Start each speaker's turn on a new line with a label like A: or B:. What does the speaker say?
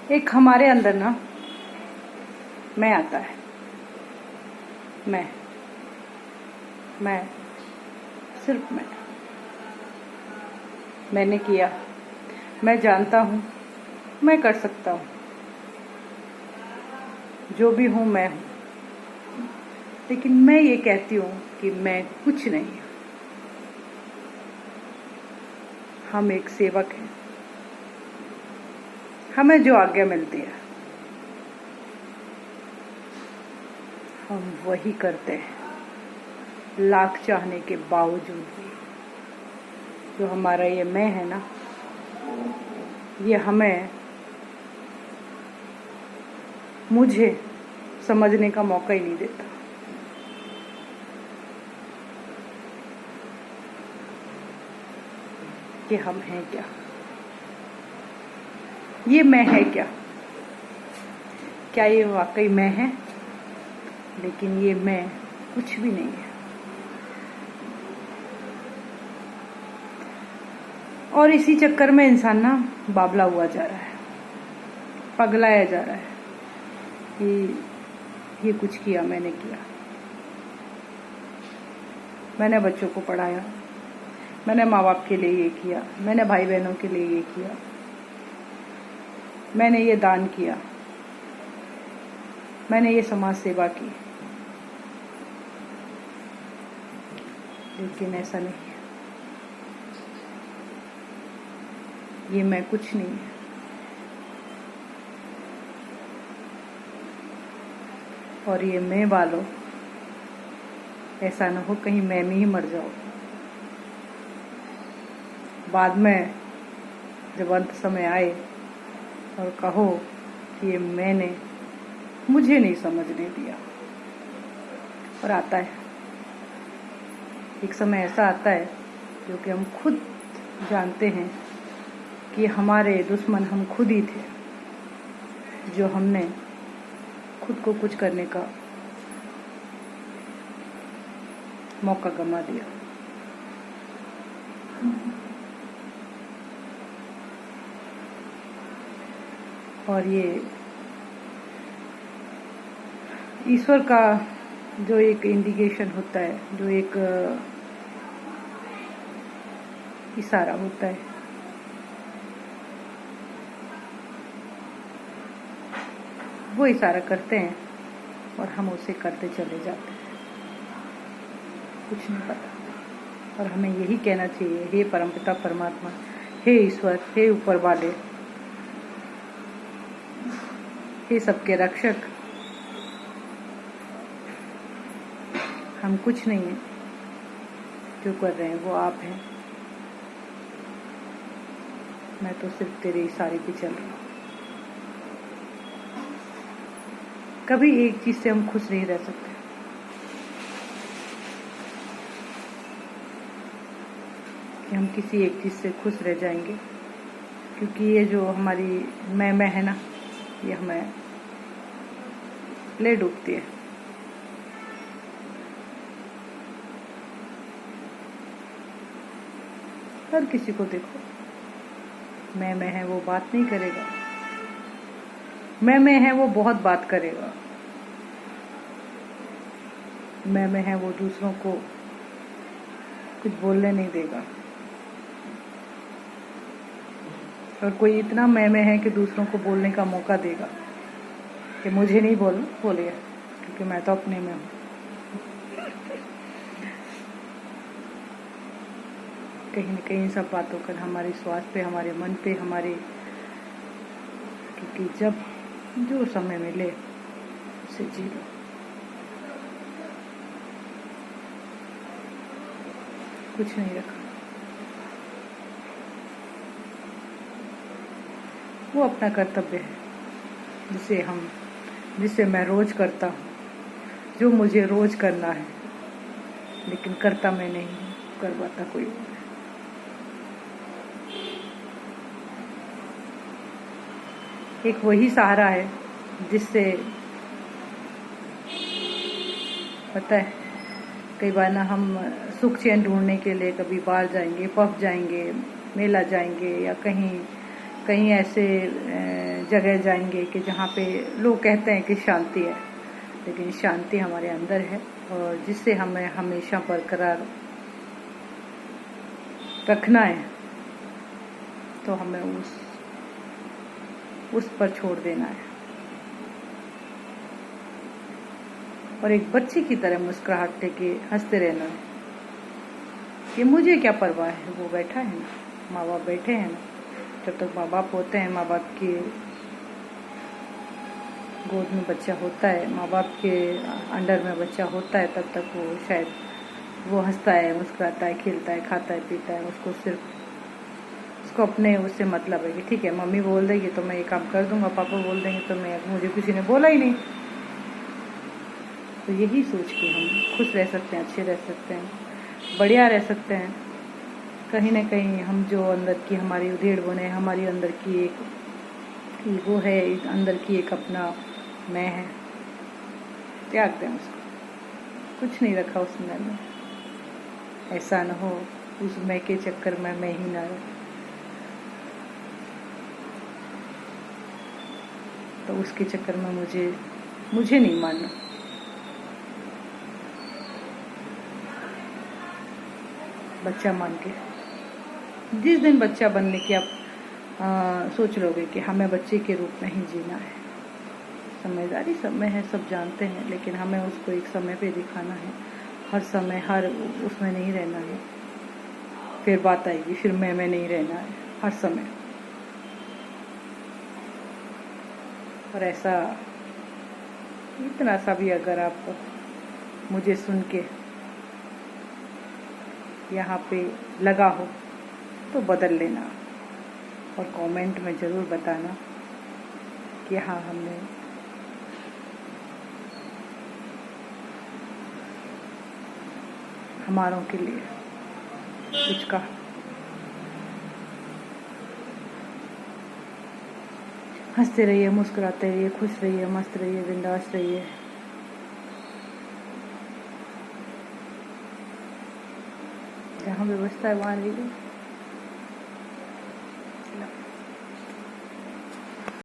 A: एक हमारे अंदर ना मैं आता है। मैं सिर्फ मैंने किया, मैं जानता हूँ, मैं कर सकता हूँ, जो भी हूँ मैं हूँ। लेकिन मैं ये कहती हूँ कि मैं कुछ नहीं हूँ। हम एक सेवक हैं, हमें जो आज्ञा मिलती है हम वही करते हैं, लाख चाहने के बावजूद भी। जो हमारा ये मैं है ना, ये मुझे समझने का मौका ही नहीं देता कि हम हैं क्या, ये मैं है क्या ये वाकई मैं है। लेकिन ये मैं कुछ भी नहीं है। और इसी चक्कर में इंसान ना बावला हुआ जा रहा है, पगलाया जा रहा है कि ये कुछ किया, मैंने किया, मैंने बच्चों को पढ़ाया, मैंने माँ बाप के लिए ये किया, मैंने भाई बहनों के लिए ये किया, मैंने ये दान किया, मैंने ये समाज सेवा की। लेकिन ऐसा नहीं है, ये मैं कुछ नहीं है। और ये मैं वालों, ऐसा ना हो कहीं मैं में ही मर जाओ। बाद में जब अंत समय आए और कहो कि ये मैंने मुझे नहीं समझने दिया। और आता है एक समय ऐसा आता है जो कि हम खुद जानते हैं कि हमारे दुश्मन हम खुद ही थे, जो हमने खुद को कुछ करने का मौका गंवा दिया। और ये ईश्वर का जो एक इंडिकेशन होता है, जो एक इशारा होता है, वो इशारा करते हैं और हम उसे करते चले जाते हैं, कुछ नहीं पता। और हमें यही कहना चाहिए, हे परमपिता परमात्मा, हे ईश्वर, हे ऊपर वाले, हे सबके रक्षक, हम कुछ नहीं है, जो कर रहे हैं वो आप हैं। मैं तो सिर्फ तेरे इशारे पे चल रहा हूँ। कभी एक चीज से हम खुश नहीं रह सकते। कि हम किसी एक चीज से खुश रह जाएंगे, क्योंकि ये जो हमारी मैं है ना, ये हमें ले डूबती है। हर किसी को देखो, मैं है वो बात नहीं करेगा, मैं है वो बहुत बात करेगा, मैं है वो दूसरों को कुछ बोलने नहीं देगा। और कोई इतना मैं है कि दूसरों को बोलने का मौका देगा कि मुझे नहीं बोलिए, क्योंकि मैं तो अपने में हूँ। कहीं न कहीं इन सब बातों का हमारे स्वास्थ्य पे, हमारे मन पे, क्योंकि जब जो समय मिले उसे जी लो। कुछ नहीं रखा, वो अपना कर्तव्य है जिसे मैं रोज करता हूँ, जो मुझे रोज करना है, लेकिन करता मैं नहीं हूँ, करवाता कोई और है। एक वही सहारा है जिससे पता है, कई बार ना हम सुख चैन ढूंढने के लिए कभी बाहर जाएंगे, पब जाएंगे, मेला जाएंगे, या कहीं ऐसे जगह जाएंगे कि जहाँ पे लोग कहते हैं कि शांति है, लेकिन शांति हमारे अंदर है और जिससे हमें हमेशा बरकरार रखना है, तो हमें उस पर छोड़ देना है और एक बच्चे की तरह मुस्कुराहट के हंसते रहना है कि मुझे क्या परवाह है, वो बैठा है ना, माँ बाप बैठे हैं ना। जब तक माँ बाप होते हैं, माँ बाप के गोद में बच्चा होता है, माँ बाप के अंडर में बच्चा होता है, तब तक वो शायद वो हंसता है, मुस्कुराता है, खेलता है, खाता है, पीता है। उसको अपने उससे मतलब है कि ठीक है, मम्मी बोल देगी तो मैं ये काम कर दूंगा, पापा बोल देंगे तो मुझे किसी ने बोला ही नहीं। तो यही सोच के हम खुश रह सकते हैं, अच्छे रह सकते हैं, बढ़िया रह सकते हैं। कहीं ना कहीं हम जो अंदर की हमारी उधेड़ बुन है, हमारी अंदर की एक ईगो है, अंदर की एक अपना मैं है, त्याग दें उसको। कुछ नहीं रखा उस मैं में। ऐसा न हो उस मैं के चक्कर में मैं ही ना रहे, तो उसके चक्कर में मुझे नहीं मानना। बच्चा मान के जिस दिन बच्चा बनने की आप सोच लोगे कि हमें बच्चे के रूप में ही जीना है, समझदारी सब में है, सब जानते हैं, लेकिन हमें उसको एक समय पे दिखाना है। हर समय हर उसमें नहीं रहना है। फिर बात आएगी, फिर मैं नहीं रहना है हर समय। और ऐसा इतना सा भी अगर आप मुझे सुन के यहाँ पे लगा हो तो बदल लेना और कमेंट में ज़रूर बताना कि हाँ, हमने हमारों के लिए कुछ कहा। हंसते रहिए, मुस्कुराते रहिए, खुश रहिए, मस्त रहिए, बिंदास रहिए। जहाँ व्यवस्था है वहाँ रहिए।